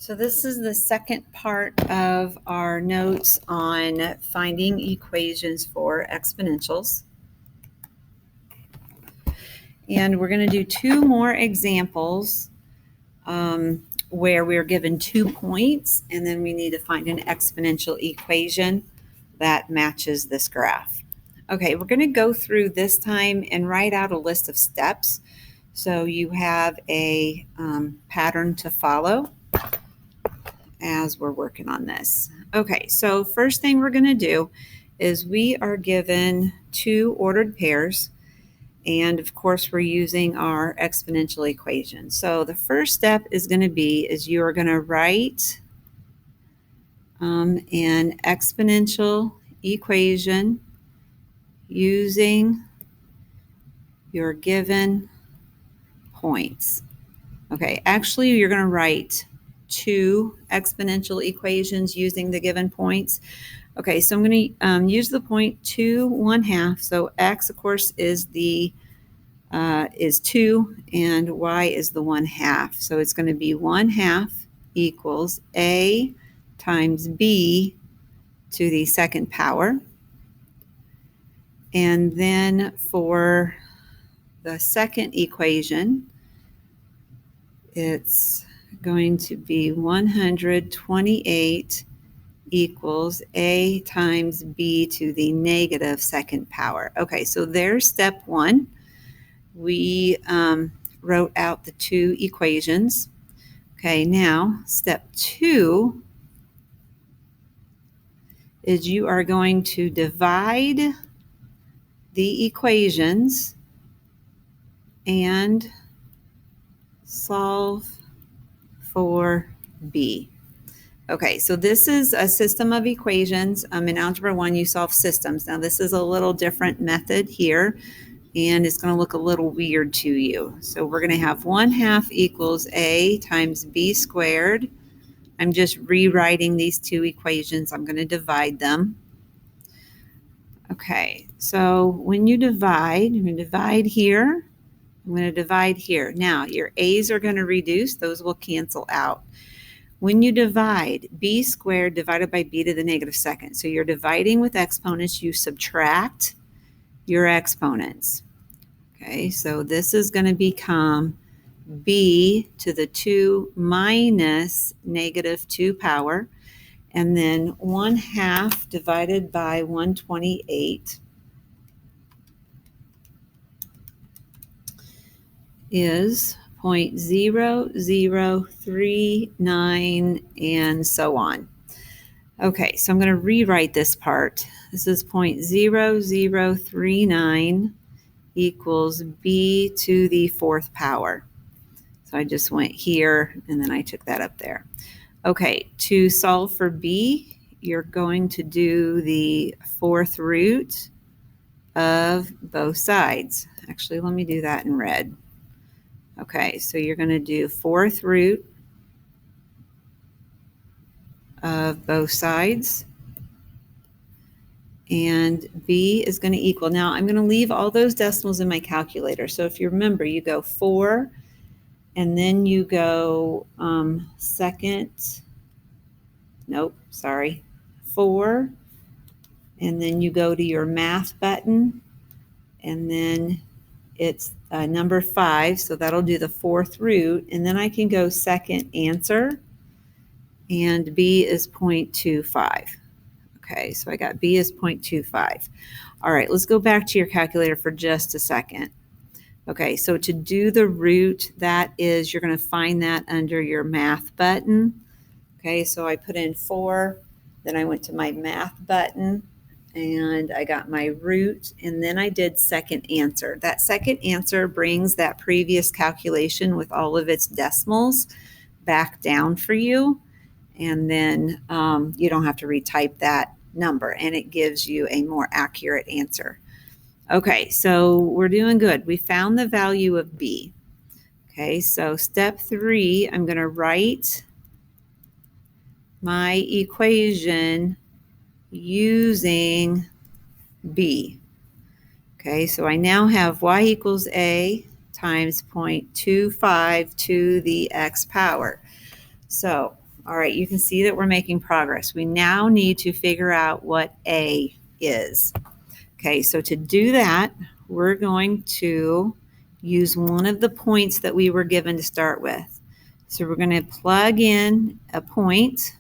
So this is the second part of our notes on finding equations for exponentials. And we're going to do two more examples where we're given 2 points, and then we need to find an exponential equation that matches this graph. Okay, we're going to go through this time and write out a list of steps so you have a pattern to follow as we're working on this. Okay, so first thing we're going to do is we are given two ordered pairs, and of course we're using our exponential equation. So the first step is going to be you are going to write an exponential equation using your given points. Okay, actually you're going to write two exponential equations using the given points. Okay, so I'm going to use the point 2 1/2. So x, of course, is 2, and y is the 1/2. So it's going to be 1/2 equals a times b to the second power. And then for the second equation, it's going to be 128 equals a times b to the negative second power. Okay, so there's step one. We wrote out the two equations. Okay, now step two is you are going to divide the equations and solve for b. Okay, so this is a system of equations. In Algebra 1, you solve systems. Now, this is a little different method here, and it's going to look a little weird to you. So we're going to have 1/2 equals a times b squared. I'm just rewriting these two equations. I'm going to divide them. Okay, so when you divide, I'm going to divide here. I'm going to divide here. Now, your a's are going to reduce. Those will cancel out. When you divide, b squared divided by b to the negative second. So you're dividing with exponents. You subtract your exponents. Okay, so this is going to become b to the 2 minus negative 2 power. And then 1/2 divided by 128 is 0.0039 and so on. Okay, so I'm going to rewrite this part. This is 0.0039 equals b to the 4th power. So I just went here and then I took that up there. Okay, to solve for b, you're going to do the 4th root of both sides. Actually, let me do that in red. Okay, so you're going to do 4th root of both sides, and b is going to equal. Now, I'm going to leave all those decimals in my calculator. So if you remember, you go 4, and then you go 4, and then you go to your math button, and then it's number 5, so that'll do the 4th root, and then I can go second answer, and b is 0.25. Okay, so I got b is 0.25. All right, let's go back to your calculator for just a second. Okay, so to do the root, that is, you're going to find that under your math button. Okay, so I put in 4, then I went to my math button, and I got my root, and then I did second answer. That second answer brings that previous calculation with all of its decimals back down for you, and then you don't have to retype that number, and it gives you a more accurate answer. Okay, so we're doing good. We found the value of b. Okay, so step 3, I'm going to write my equation using b. Okay, so I now have y equals a times 0.25 to the x power. So All right, you can see that we're making progress. We now need to figure out what A is. Okay, so to do that, we're going to use one of the points that we were given to start with. So we're going to plug in a point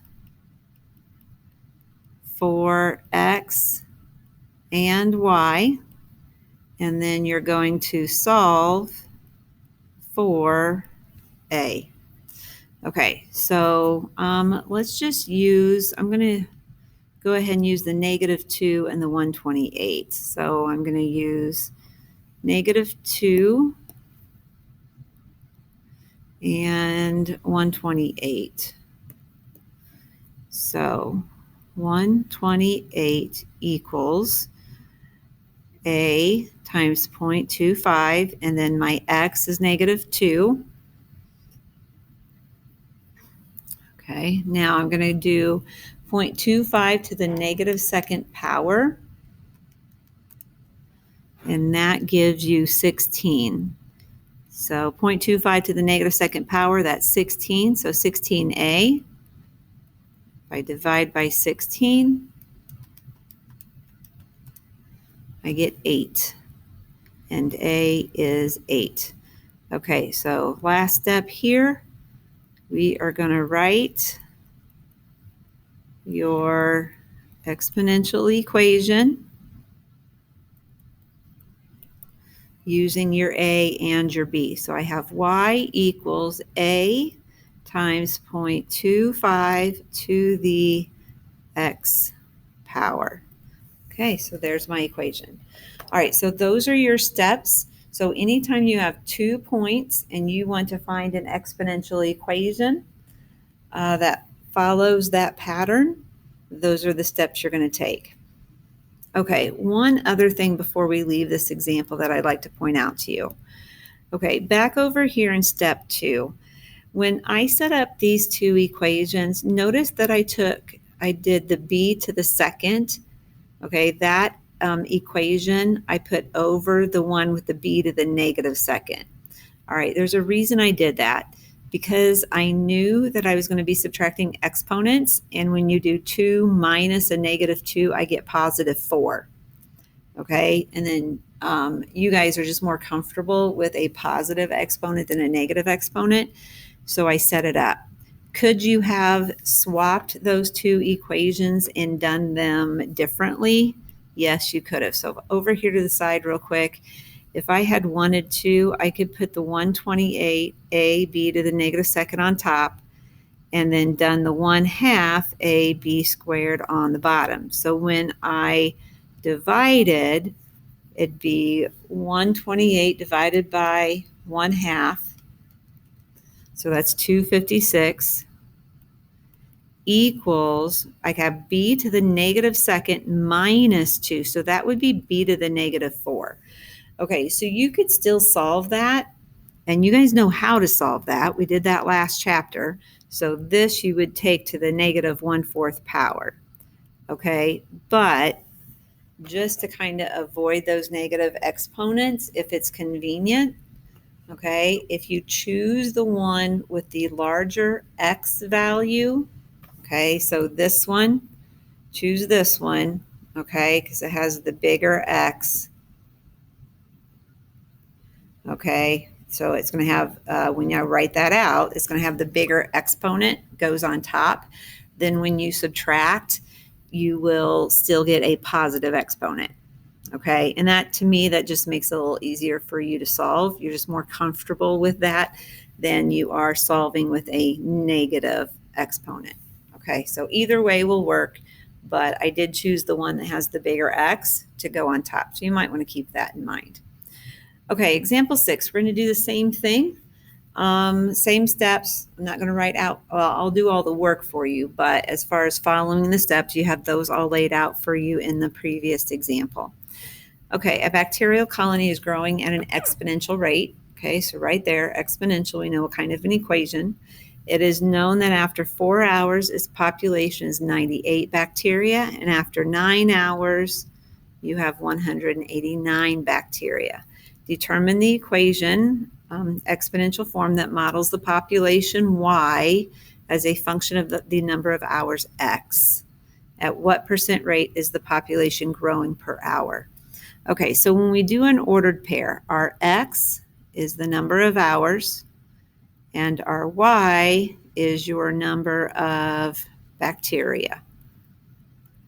for X and Y, and then you're going to solve for A. Okay, so let's just use, I'm going to go ahead and use the -2 and the 128. So I'm going to use -2 and 128. So 128 equals A times 0.25, and then my X is -2. Okay, now I'm going to do 0.25 to the -2nd power, and that gives you 16. So 0.25 to the -2nd power, that's 16, so 16A. If I divide by 16, I get 8, and A is 8. Okay, so last step here, we are going to write your exponential equation using your A and your B. So I have Y equals A times 0.25 to the X power. Okay, so there's my equation. All right, so those are your steps. So anytime you have 2 points and you want to find an exponential equation that follows that pattern, those are the steps you're going to take. Okay, one other thing before we leave this example that I'd like to point out to you. Okay, back over here in step 2, when I set up these two equations, notice that I did the b to the second. Okay, that equation I put over the one with the b to the -2nd. All right, there's a reason I did that, because I knew that I was going to be subtracting exponents, and when you do 2 minus a -2, I get +4. Okay, and then you guys are just more comfortable with a positive exponent than a negative exponent, so I set it up. Could you have swapped those two equations and done them differently? Yes, you could have. So over here to the side real quick, if I had wanted to, I could put the 128 a b to the -2nd on top, and then done the 1/2 a b squared on the bottom. So when I divided, it'd be 128 divided by 1/2. So that's 256 equals, I have b to the -2nd minus 2. So that would be b to the -4. Okay, so you could still solve that, and you guys know how to solve that. We did that last chapter. So this you would take to the -1/4 power. Okay, but just to kind of avoid those negative exponents, if it's convenient, okay, if you choose the one with the larger x value, okay, so this one, choose this one, okay, because it has the bigger x, okay, so it's going to have, when you write that out, it's going to have the bigger exponent goes on top. Then when you subtract, you will still get a positive exponent. Okay, and that, to me, that just makes it a little easier for you to solve. You're just more comfortable with that than you are solving with a negative exponent. Okay, so either way will work, but I did choose the one that has the bigger x to go on top. So you might want to keep that in mind. Okay, example 6, we're going to do the same thing. Same steps. I'm not going to write out, well, I'll do all the work for you, but as far as following the steps, you have those all laid out for you in the previous example. Okay, a bacterial colony is growing at an exponential rate. Okay, so right there, exponential, we know what kind of an equation. It is known that after 4 hours, its population is 98 bacteria, and after 9 hours, you have 189 bacteria. Determine the equation, exponential form, that models the population y as a function of the number of hours x. At what percent rate is the population growing per hour? Okay, so when we do an ordered pair, our x is the number of hours, and our y is your number of bacteria.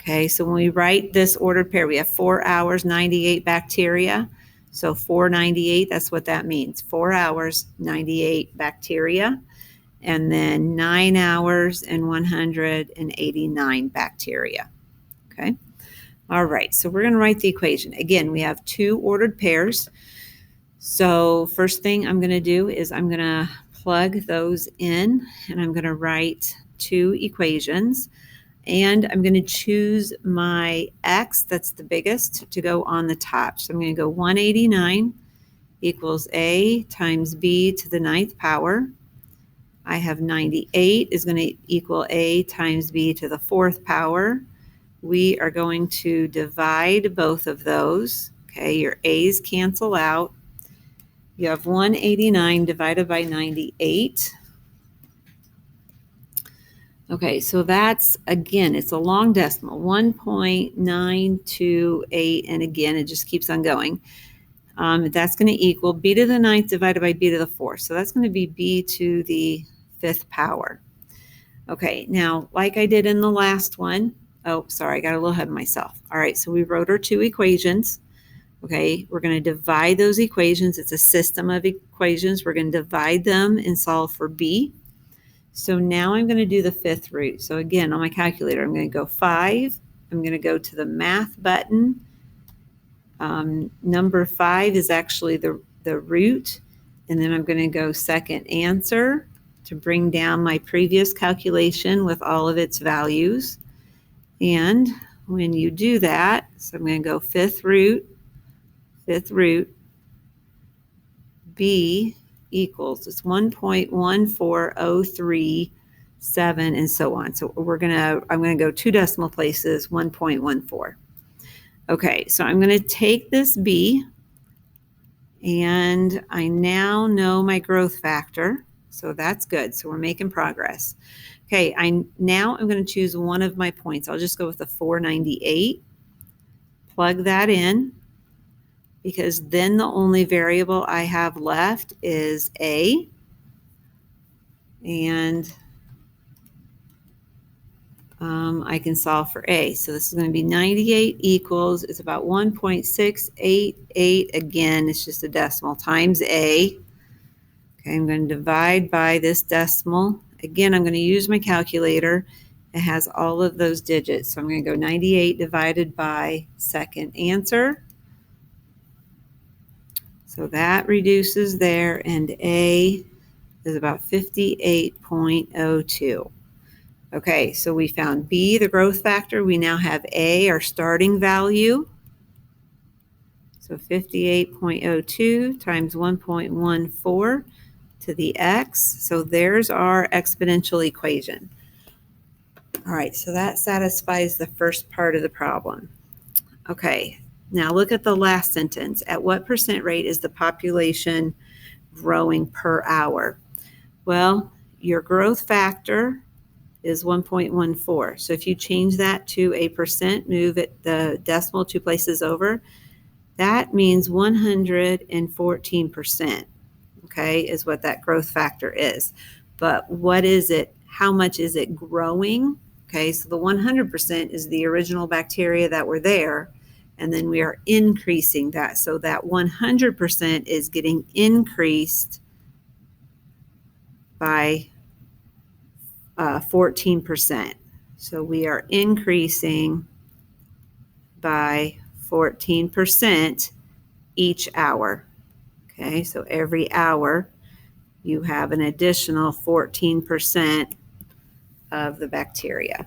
Okay, so when we write this ordered pair, we have 4 hours, 98 bacteria. So 498, that's what that means. 4 hours, 98 bacteria. And then 9 hours and 189 bacteria. Okay. All right, so we're going to write the equation. Again, we have 2 ordered pairs. So first thing I'm going to do is I'm going to plug those in, and I'm going to write 2 equations. And I'm going to choose my x, that's the biggest, to go on the top. So I'm going to go 189 equals a times b to the 9th power. I have 98 is going to equal a times b to the 4th power. We are going to divide both of those. Okay, your a's cancel out. You have 189 divided by 98. Okay, so that's, again, it's a long decimal, 1.928, and again, it just keeps on going. That's going to equal b to the 9th divided by b to the 4th. So that's going to be b to the 5th power. Okay, now, like I did in the last one, oh, sorry, I got a little ahead of myself. All right, so we wrote our 2 equations. Okay, we're going to divide those equations. It's a system of equations. We're going to divide them and solve for b. So now I'm going to do the 5th root. So again, on my calculator, I'm going to go 5. I'm going to go to the math button. Number 5 is actually the root. And then I'm going to go second answer to bring down my previous calculation with all of its values. And when you do that, so I'm going to go 5th root, b equals, it's 1.14037 and so on. So I'm going to go 2 decimal places, 1.14. Okay, so I'm going to take this b, and I now know my growth factor. So that's good. So we're making progress. Okay, now I'm going to choose one of my points. I'll just go with the 498. Plug that in, because then the only variable I have left is a. And I can solve for a. So this is going to be 98 equals, it's about 1.688. Again, it's just a decimal times a. Okay, I'm going to divide by this decimal. Again, I'm going to use my calculator. It has all of those digits. So I'm going to go 98 divided by second answer. So that reduces there, and a is about 58.02. Okay, so we found b, the growth factor. We now have a, our starting value. So 58.02 times 1.14 to the x. So there's our exponential equation. All right, so that satisfies the first part of the problem. Okay, now look at the last sentence. At what percent rate is the population growing per hour? Well, your growth factor is 1.14. So if you change that to a percent, move it the decimal 2 places over, that means 114%, okay, is what that growth factor is. But what is it? How much is it growing? Okay, so the 100% is the original bacteria that were there, and then we are increasing that. So that 100% is getting increased by 14%. So we are increasing by 14% each hour. Okay, so every hour you have an additional 14% of the bacteria.